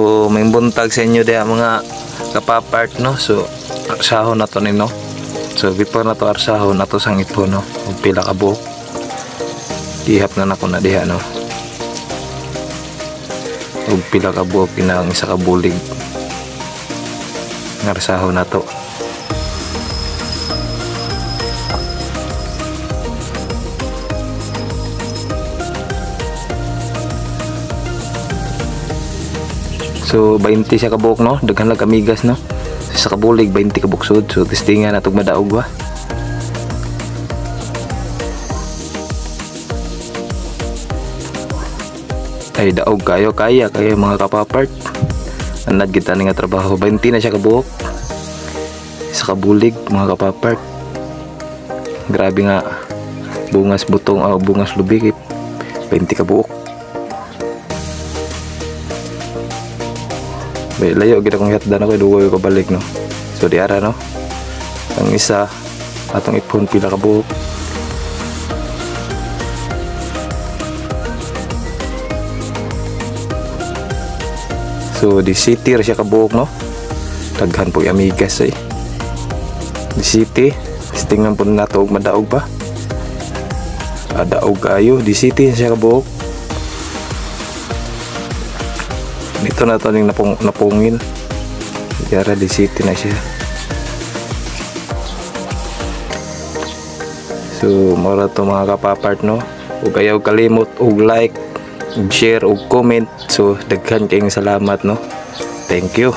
So may buntag sa inyo diha mga kapapart no. So arsahon na to ni no. So before na to arsahon na to sang ipon no. Ug pila ka buok. Ihap na nako na diha no. Ug pila ka buok kinang isa ka bulig. Arsahon na to. So 20 siya kabuok no, daghan lang kamigas no. Sa kabulig 20 kabuksod. So testingan natog madaog ba. Ay daog kayo kaya mga kapapart. Anad kita ni nga trabaho. 20 na siya kabuok. Sa kabulig mga kapapart. Grabe nga bungas butong bungas lubi 20 kabuok. Layo kita kong hitdan ako dugo ko balik no. So di ara no. Ang isa atong ipon pila ka buok. So di city ra siya ka buok no. Daghan po yung amigas eh. Di city tingnan po nato og madaog pa. Daog kayo di city siya ka buok. Ito na ito yung napungin. Yara di city na siya. So mara to mga kapapart no. Ug ayaw kalimot og like, ug share, ug comment. So daghan kayong salamat no. Thank you.